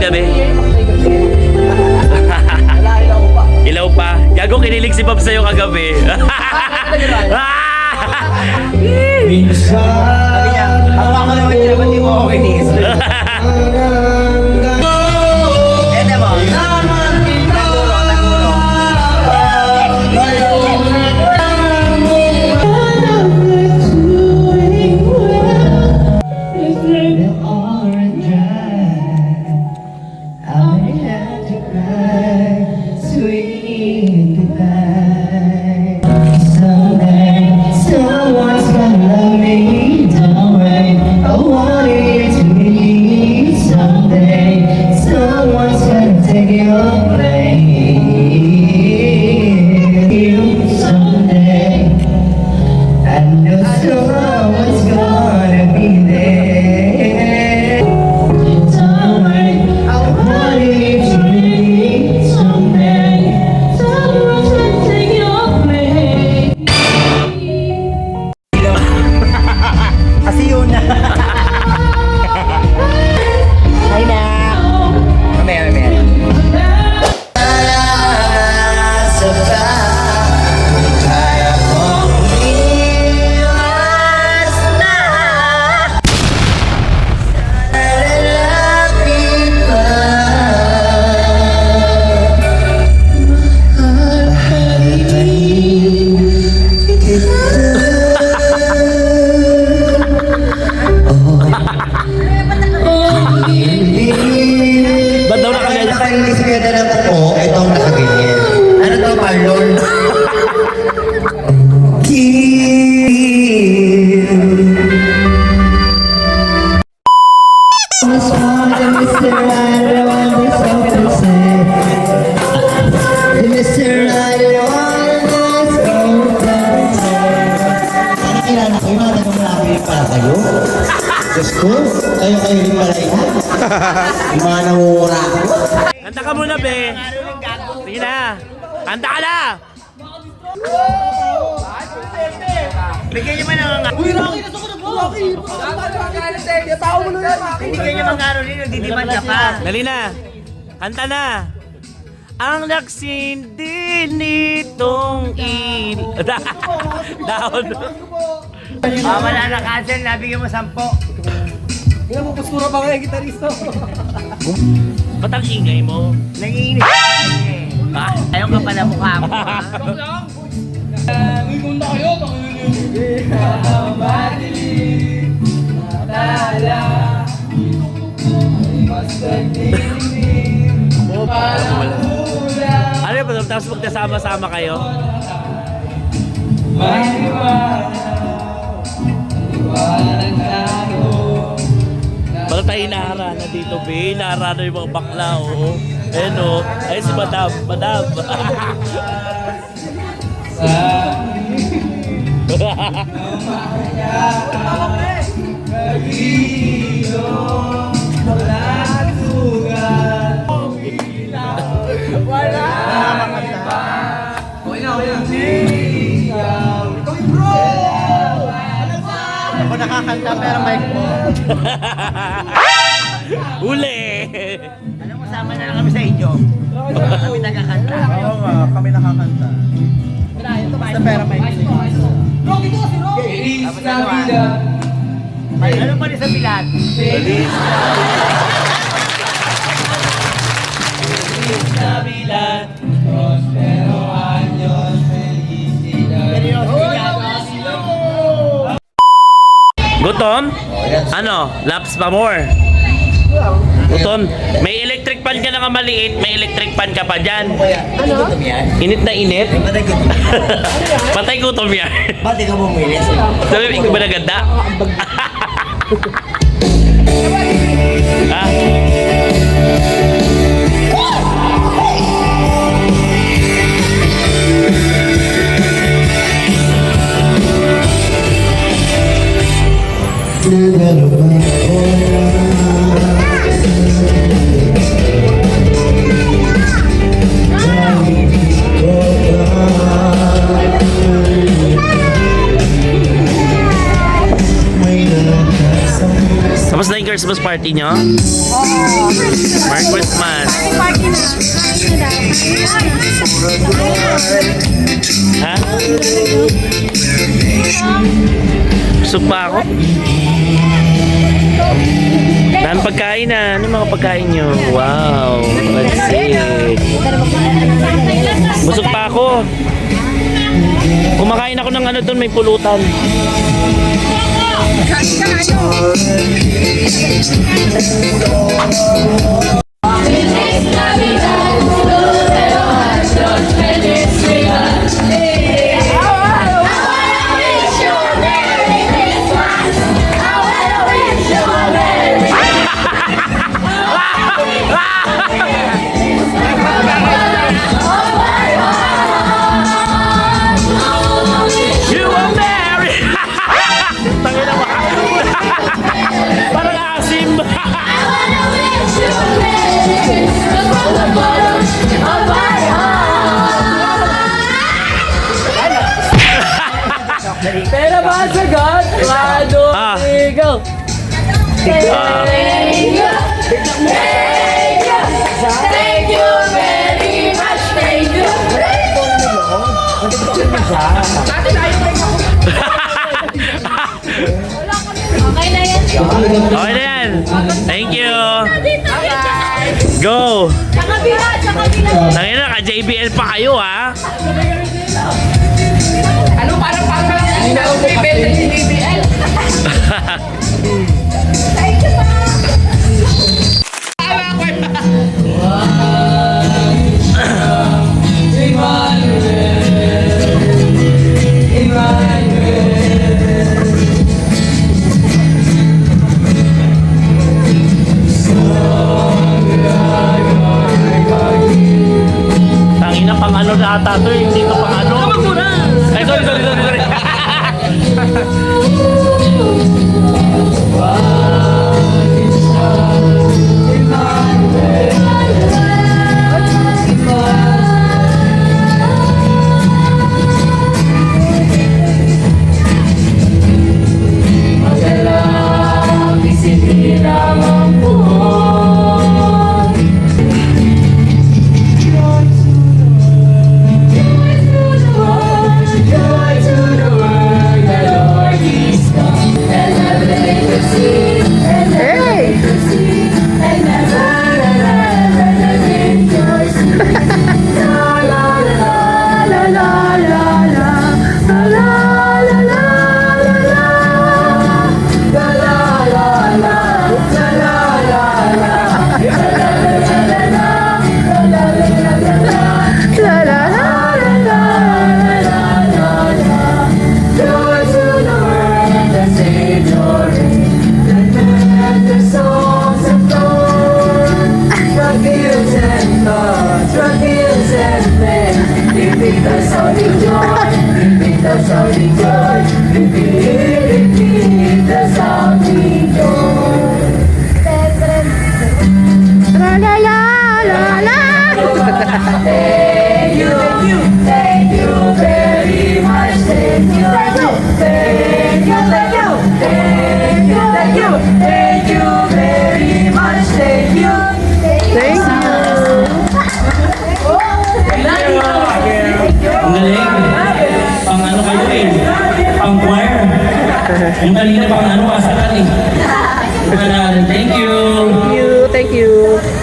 gabi? Ilaw pa. Gago, kinilig si Bob sa'yo kagabi. Sabi niya, ako naman niya, ba't di mo ako kinis? Ete mo, naguro. Kayo rin pala yan. Yung mga nangungura ko. Kanta ka muna, be. Sige na. Kanta ka na. Bigyan niyo man ang... Uy, Rocky! Nasa ko na po! Rocky! Bigyan niyo mga rin, nagdidiman ka pa. Dali na. Kanta na. Ang nagsindi nitong Down. Wala na cancel, nabigyan mo 10. Ilang mo postura ba kaya gitarista? Ba't ang ingay mo? Nangiinis. Ayaw ka pala mukha mo. Ngayon na kayo, Ano yun? Tapos magkasama-sama kayo? Bakit tayo inaharana dito, be? Inaharana yung mga bakla, oo. Ayan, o. Ay, si Madam. Madam. Ako nakakanta pero mic mo. Uli! Alam mo, sama na lang kami sa inyo. Kami nagkakanta. Oo nga, kami nakakanta. Basta pera may music. Tapos ano ba? Ano pa rin sa Pilat? Feliz Navidad. Prospero años, felicidad. Gutom? Ano? Laps pa more? Gutom? May electric pan ka na maliit, may electric pan ka pa dyan. Ano? Init na init? Patay ko. Patay gutom yan. Ba't ikaw bumili? Sabi, ikaw ba naganda? Ah? Tapos na yung Christmas party nyo? Merry Christmas! Ha? Busog pa ako. Dahil pagkain na. Ano yung mga pagkain nyo? Wow. Pansit. Busog pa ako. Kumakain ako ng ano doon, may pulutan. You are married! Tangin na ba? Parang asim. Pero masagot, Rado, Ah. go! Ah. Thank you very much. Thank you. Okay na yan. Okay na yan. Thank you. Go. Sa kabila, sa kabila. Tangin na, ka-JBL pa kayo ha. Ano parang hindi na ako bibenta ni BBL. Thank you pa. Tangin na pang ano na ata to, hindi to pang ano. Ay, sorry. Ang galing. Pang ano kayo eh. Pang choir. Yung kanina pang ano, kasakan eh. Thank you. Thank you.